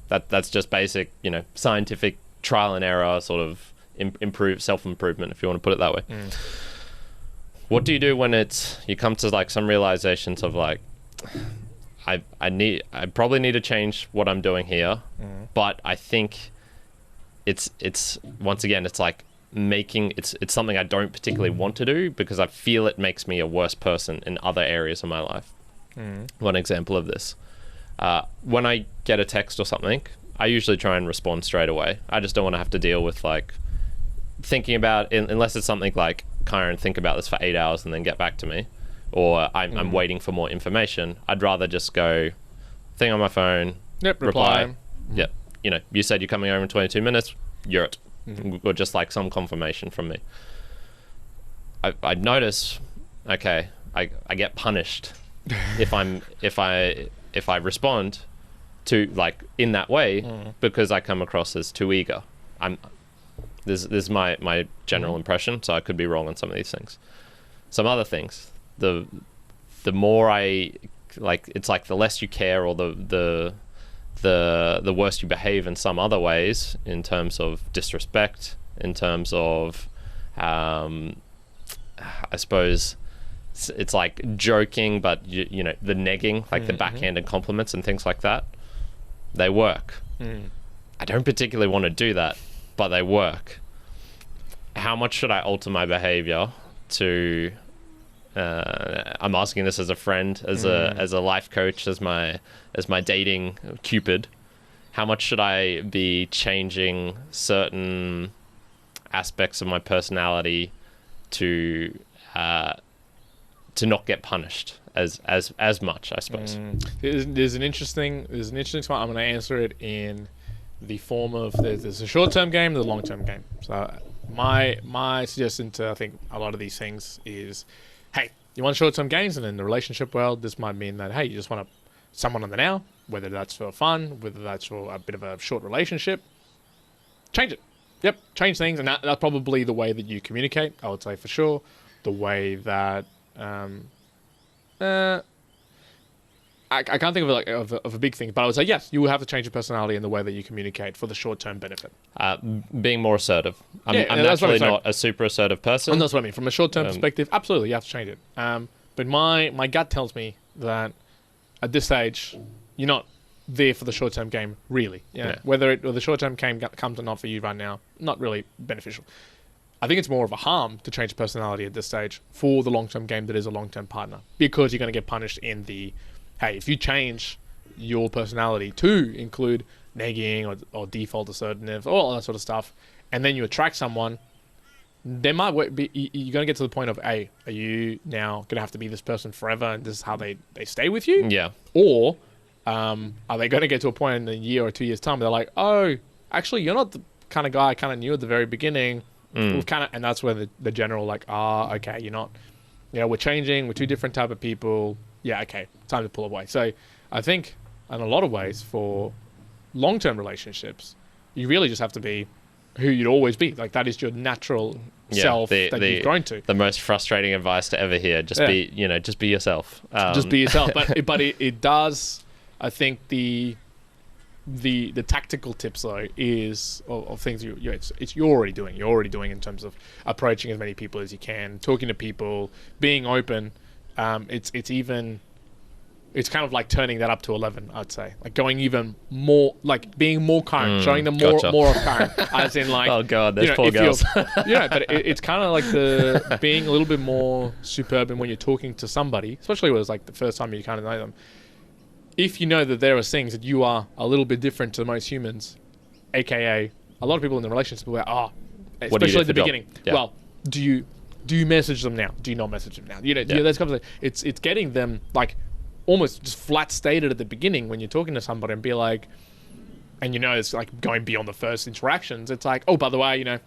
that's just basic, scientific trial and error sort of self-improvement, if you want to put it that way. What do you do when you come to like some realizations of like, I probably need to change what I'm doing here, but I think it's once again, it's like it's something I don't particularly want to do because I feel it makes me a worse person in other areas of my life. One example of this, when I get a text or something, I usually try and respond straight away. I just don't want to have to deal with like thinking about it, unless it's something like, Kyron, think about this for 8 hours and then get back to me, or I'm waiting for more information. I'd rather just go thing on my phone, Yep, reply. Yep. You know, you said you're coming over in 22 minutes. You're it. Or just like some confirmation from me. I notice, okay, I get punished if I respond to like in that way because I come across as too eager. This is my general impression, so I could be wrong on some of these things. Some other things, the more I like, it's like the less you care, or the worse you behave in some other ways, in terms of disrespect, in terms of I suppose it's like joking, but you know, the negging, like the backhanded compliments and things like that, they work. I don't particularly want to do that, but they work. How much should I alter my behavior to I'm asking this as a friend, as a life coach, as my dating cupid. How much should I be changing certain aspects of my personality to not get punished as much, I suppose? There's an interesting spot. I'm going to answer it in the form of there's a short-term game, there's a long-term game. So my suggestion to, I think, a lot of these things is, hey, you want short-term gains, and in the relationship world, this might mean that, hey, you just want someone on the now, whether that's for fun, whether that's for a bit of a short relationship, change it. Yep, change things, and that's probably the way that you communicate, I would say, for sure. The way that I can't think of of a big thing, but I would say yes, you will have to change your personality in the way that you communicate for the short-term benefit. Being more assertive. I'm that's naturally not a super assertive person. And that's what I mean. From a short-term perspective, absolutely, you have to change it. But my gut tells me that at this stage, you're not there for the short-term game, really. Whether the short-term game comes or not for you right now, not really beneficial. I think it's more of a harm to change personality at this stage for the long-term game that is a long-term partner, because you're going to get punished in the, hey, if you change your personality to include negging or default assertiveness, all that sort of stuff, and then you attract someone, there might be, you're going to get to the point of, hey, are you now going to have to be this person forever, and this is how they stay with you? Yeah. Or are they going to get to a point in a year or 2 years' time where they're like, oh, actually, you're not the kind of guy I kind of knew at the very beginning. We've kind of, and that's where the general, like, okay, you're not, we're changing, we're two different type of people. Yeah, okay, time to pull away. So I think in a lot of ways for long-term relationships, you really just have to be who you'd always be. Like, that is your natural self that you've grown to. The most frustrating advice to ever hear. Just be yourself. Just be yourself. But it does, I think the tactical tips though is of things you're already doing. You're already doing in terms of approaching as many people as you can, talking to people, being open. It's kind of like turning that up to 11, I'd say. Like going even more, like being more kind, showing them more of kind. As in, like, oh god, those poor girls. But it's kind of like the being a little bit more superb when you're talking to somebody, especially when it's like the first time you kind of know them. If you know that there are things that you are a little bit different to most humans, aka a lot of people in the relationship will go, especially at the beginning. Yeah. Well, do you message them now? Do you not message them now? Those kinds of things. It's getting them like almost just flat stated at the beginning when you're talking to somebody and be like, and it's like going beyond the first interactions. It's like, oh, by the way,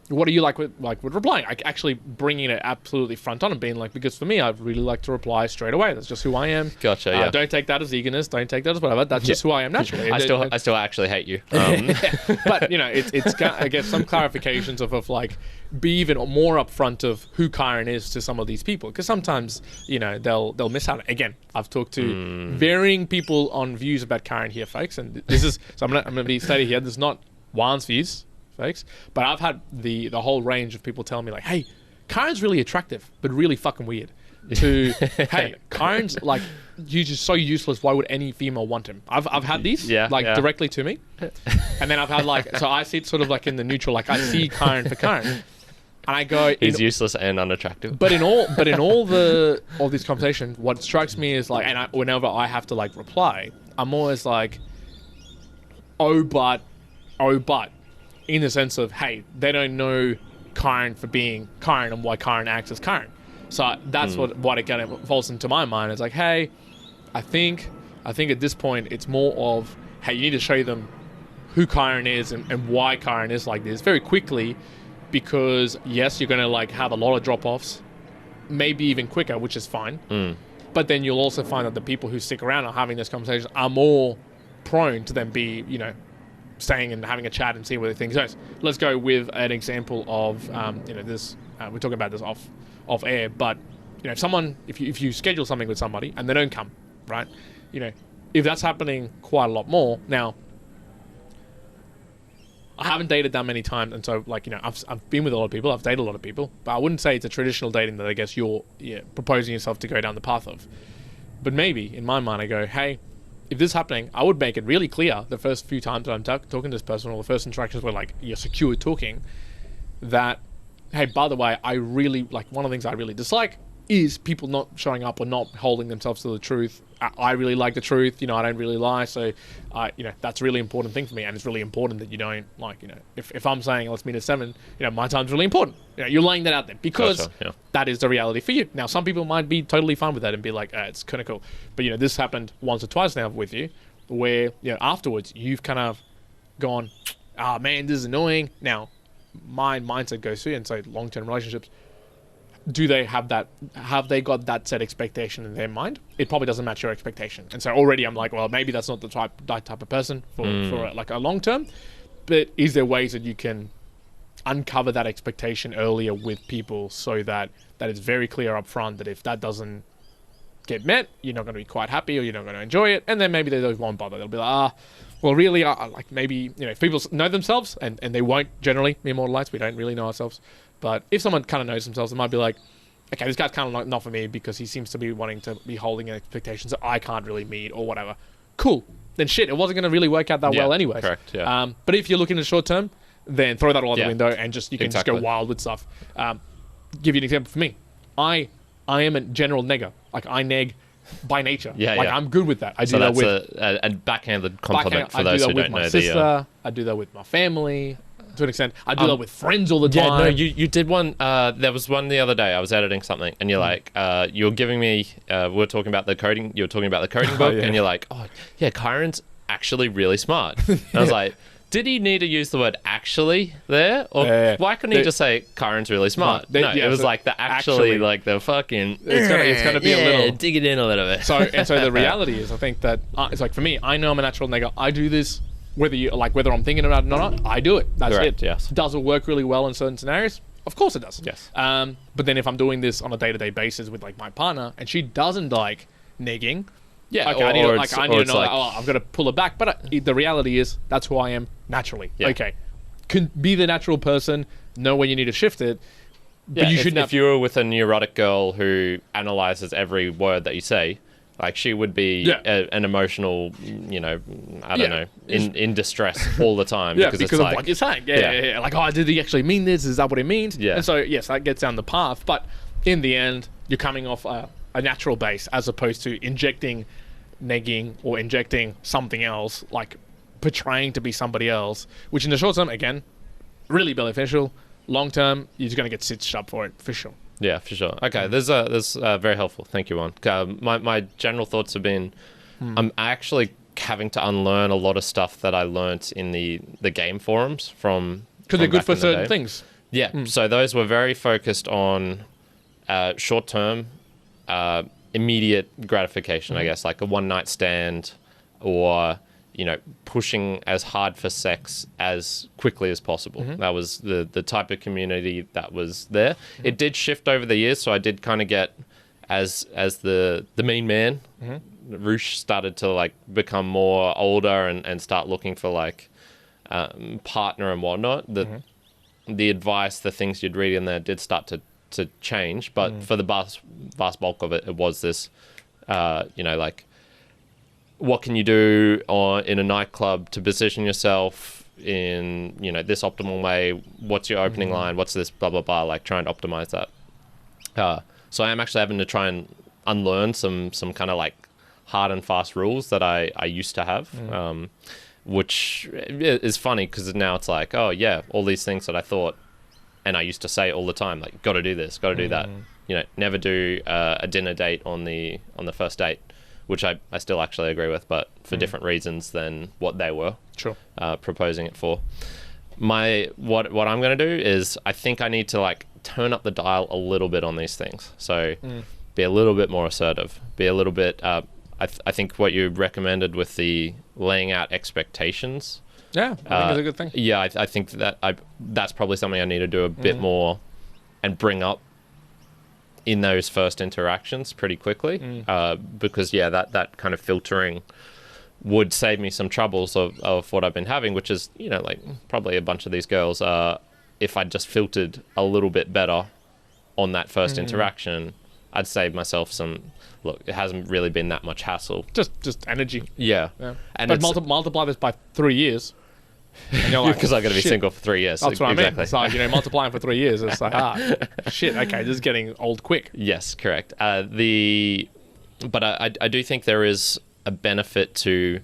what do you like with replying? Like actually bringing it absolutely front on and being like, because for me, I really like to reply straight away. That's just who I am. Gotcha. Yeah. Don't take that as eagerness. Don't take that as whatever. That's just who I am naturally. I still actually hate you. But it's I guess some clarifications of like be even more upfront of who Kyron is to some of these people, because sometimes they'll miss out. Again, I've talked to varying people on views about Kyron here, folks, and this is so I'm gonna be stated here. This is not Juan's views, folks, but I've had the whole range of people telling me like, hey, Kyron's really attractive but really fucking weird, to hey, Kyron's like, you're just so useless, why would any female want him? I've had these directly to me, and then I've had like, so I see it sort of like in the neutral, like I see Kyron for Kyron, and I go, he's useless and unattractive. But in all these conversations, what strikes me is like, and whenever I have to like reply, I'm always like, oh but in the sense of, hey, they don't know Kyron for being Kyron and why Kyron acts as Kyron. So that's what it kind of falls into my mind. It's like, hey, I think I think at this point it's more of, hey, you need to show them who Kyron is and why Kyron is like this very quickly, because yes, you're going to like have a lot of drop-offs, maybe even quicker, which is fine. But then you'll also find that the people who stick around and having this conversation are more prone to then be, you know, staying and having a chat and seeing where the thing goes. Let's go with an example of, you know, this. We're talking about this off air, but you know, if you schedule something with somebody and they don't come, right? You know, if that's happening quite a lot more now. I haven't dated that many times, and so like, you know, I've been with a lot of people, I've dated a lot of people, but I wouldn't say it's a traditional dating that I guess you're proposing yourself to go down the path of. But maybe in my mind I go, hey, if this is happening, I would make it really clear the first few times that I'm talking to this person, or the first interactions where like you're secure talking, that hey, by the way, I really like, one of the things I really dislike is people not showing up or not holding themselves to the truth. I really like the truth, you know, I don't really lie, so you know, that's a really important thing for me, and it's really important that you don't, like, you know, if I'm saying let's meet at 7, you know, my time's really important. You know, you're laying that out there because that is the reality for you. Now, some people might be totally fine with that and be like, it's kind of cool, but you know, this happened once or twice now with you, where, you know, afterwards you've kind of gone, man, this is annoying. Now, my mindset goes through, and so long-term relationships, do they have that? Have they got that set expectation in their mind? It probably doesn't match your expectation, and so already I'm like, well, maybe that's not that type of person for like a long term. But is there ways that you can uncover that expectation earlier with people, so that it's very clear up front that if that doesn't get met, you're not going to be quite happy, or you're not going to enjoy it, and then maybe they won't bother. They'll be like, well, really, like maybe, you know, if people know themselves, and they won't generally be immortalized, we don't really know ourselves. But if someone kind of knows themselves, it might be like, okay, this guy's kind of not for me because he seems to be wanting to be holding an expectation that I can't really meet or whatever. Cool. Then shit, it wasn't going to really work out that well anyway. Correct, yeah. But if you're looking at short term, then throw that all out the window and you can just go wild with stuff. Give you an example for me. I am a general negger. Like, I neg by nature. I'm good with that. I do that with a backhanded compliment for those who don't know. I do that with my sister. I do that with my family. To an extent, I do that with friends all the time. Yeah, no, you did one. There was one the other day. I was editing something, and you're like, you're giving me. We were talking about the coding. You were talking about the coding book, and you're like, oh yeah, Kyron's actually really smart. And I was like, did he need to use the word actually there, or why couldn't he just say Kyron's really smart? No, it was like the actually, like the fucking. It's gonna be a little, dig it in a little bit. So the reality is, I think that it's like, for me, I know I'm a natural nigger. I do this. Whether I'm thinking about it or not, I do it. That's correct, it. Yes. Does it work really well in certain scenarios? Of course it does. Yes. But then if I'm doing this on a day-to-day basis with like my partner, and she doesn't like negging, okay, I need to know, like, I've got to pull it back. But the reality is, that's who I am naturally. Yeah. Okay, can be the natural person, know when you need to shift it. But you shouldn't. If you were with a neurotic girl who analyzes every word that you say. Like, she would be an emotional, you know, I don't know, in distress all the time. Because of like, what you're saying. Like, did he actually mean this? Is that what it means? Yeah. And so, yes, that gets down the path. But in the end, you're coming off a natural base, as opposed to injecting negging or injecting something else, like portraying to be somebody else, which in the short term, again, really beneficial. Long term, you're just going to get stitched up for it, for sure. Yeah, for sure. Okay, there's very helpful. Thank you, Juan. My general thoughts have been, I'm actually having to unlearn a lot of stuff that I learnt in the game forums from. Because they're good for certain things. Yeah. So those were very focused on short term, immediate gratification. I guess, like a one night stand, or, you know, pushing as hard for sex as quickly as possible. That was the type of community that was there. It did shift over the years, so I did kind of get, as the mean man, Roosh started to like become more older and start looking for like partner and whatnot. The advice, the things you'd read in there did start to change, but for the vast bulk of it, it was this, you know, like, what can you do in a nightclub to position yourself in, you know, this optimal way? What's your opening line? What's this blah, blah, blah? Like, try and optimize that. So I am actually having to try and unlearn some kind of like hard and fast rules that I used to have, which is funny because now it's like, oh yeah, all these things that I thought and I used to say all the time, like, got to do this, got to do that. You know, never do a dinner date on the first date. which I still actually agree with, but for different reasons than what they were proposing it for. What I'm going to do is I think I need to like turn up the dial a little bit on these things. So be a little bit more assertive, be a little bit, I think what you recommended with the laying out expectations. Yeah, I think it's a good thing. Yeah, I think that's probably something I need to do a bit more and bring up in those first interactions pretty quickly. Because, that kind of filtering would save me some troubles of what I've been having, which is, like probably a bunch of these girls, if I just filtered a little bit better on that first interaction, I'd save myself some... Look, it hasn't really been that much hassle. Just energy. Yeah. And but multiply this by 3 years. And you're like, because I'm going to be single for 3 years. That's what I mean. It's like, multiplying for 3 years. It's like, shit, okay, this is getting old quick. Yes, correct. But I do think there is a benefit to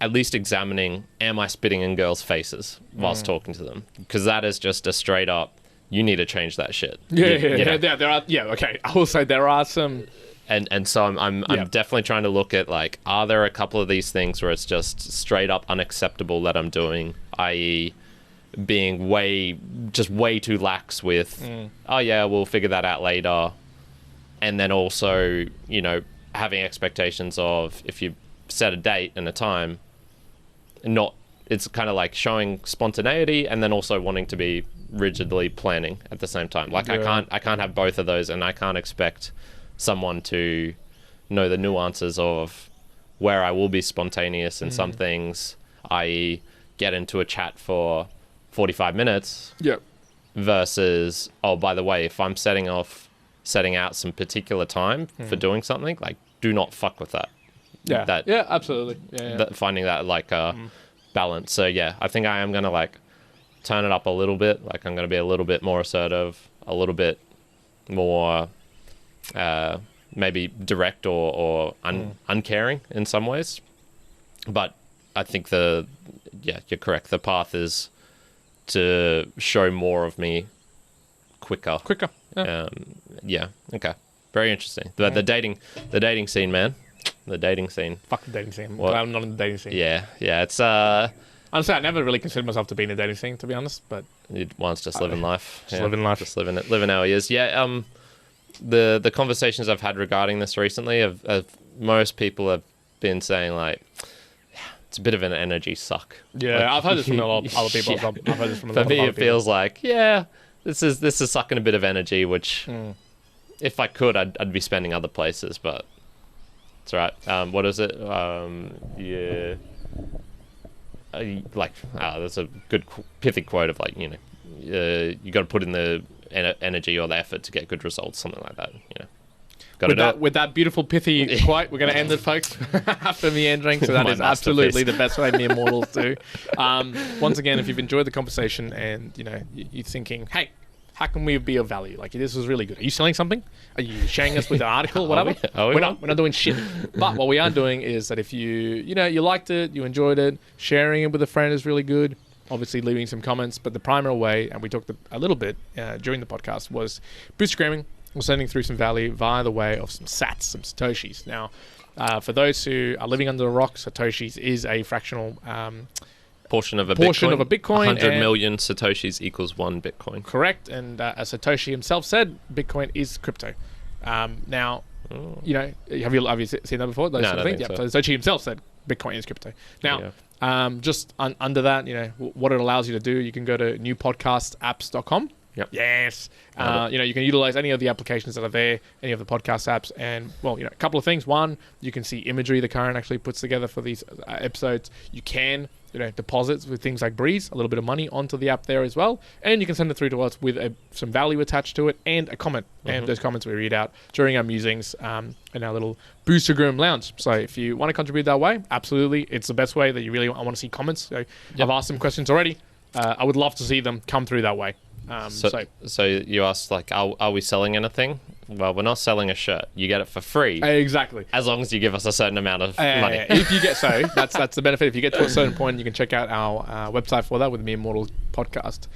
at least examining, am I spitting in girls' faces whilst talking to them? Because that is just a straight up, you need to change that shit. There are. Yeah, okay. I will say there are some. And so I'm definitely trying to look at like, are there a couple of these things where it's just straight up unacceptable that I'm doing, i.e., being way too lax with, oh yeah, we'll figure that out later, and then also having expectations of if you set a date and a time, it's kind of like showing spontaneity and then also wanting to be rigidly planning at the same time. Like I can't have both of those, and I can't expect someone to know the nuances of where I will be spontaneous in some things, i.e. get into a chat for 45 minutes versus, oh, by the way, if I'm setting out some particular time for doing something, like, do not fuck with that. Absolutely. Finding that like balance. So I think I am going to like turn it up a little bit. Like I'm going to be a little bit more assertive, a little bit more maybe direct or uncaring in some ways. But I think you're correct. The path is to show more of me quicker. Okay. Very interesting. The dating scene, man. The dating scene. Fuck the dating scene. I'm not in the dating scene. Yeah. It's honestly, I never really considered myself to be in a dating scene, to be honest. But one's just living life. Living life. Just living our years. Yeah. The conversations I've had regarding this recently, of most people have been saying like, it's a bit of an energy suck. Yeah, like, I've heard this from a lot of other people. Yeah. I've heard this from a lot of other people. For me, it feels like, this is sucking a bit of energy, which if I could, I'd be spending other places, but it's all right. What is it? There's a good pithy quote of like, you got to put in the energy or the effort to get good results, something like that. With that beautiful pithy quote, we're going to end it, folks. After meandering, so that is absolutely the best way mere mortals do. Once again, if you've enjoyed the conversation and you're thinking, hey, how can we be of value? Like, this was really good. Are you selling something? Are you sharing us with an article? Whatever. We're not doing shit. But what we are doing is that if you liked it, you enjoyed it, sharing it with a friend is really good. Obviously, leaving some comments. But the primary way, and we talked a little bit during the podcast, was bootstrapping. We're sending through some value via the way of some sats, some satoshis. Now, for those who are living under a rock, satoshis is a fractional portion of a Bitcoin. 100 million satoshis equals 1 Bitcoin. Correct. And as Satoshi himself said, Bitcoin is crypto. Now, have you seen that before? Those sort of things? So Satoshi himself said Bitcoin is crypto. Now, just under that, what it allows you to do, you can go to newpodcastapps.com. Yep. Yes. You can utilize any of the applications that are there, any of the podcast apps, and a couple of things. One, you can see imagery the Karen actually puts together for these episodes. You can deposits with things like Breeze, a little bit of money onto the app there as well, and you can send it through to us with some value attached to it and a comment. And those comments we read out during our musings in our little Boostergram lounge. So if you want to contribute that way, absolutely, it's the best way that you really want to see comments. So I've asked some questions already. I would love to see them come through that way. So you asked, like, are we selling anything? Well, we're not selling a shirt. You get it for free. Exactly. As long as you give us a certain amount of money. If you get that's the benefit. If you get to a certain point, you can check out our website for that with Mere Mortals Podcast.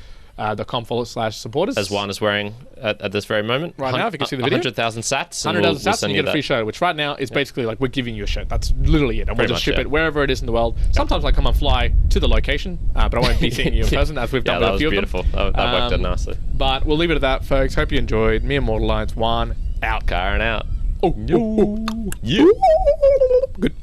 .com/supporters. As Juan is wearing at this very moment. Right now, if you can see the video. 100,000 sats. 100,000 sats and you get a free shirt, which right now is basically like we're giving you a shirt. That's literally it. And we'll just ship it wherever it is in the world. Sometimes I come and fly to the location, but I won't be seeing you in person as we've done with a few of them. That was beautiful. That worked out nicely. But we'll leave it at that, folks. Hope you enjoyed. Me and Mortal Lions, Juan, out. Karen out. Oh, you. Good.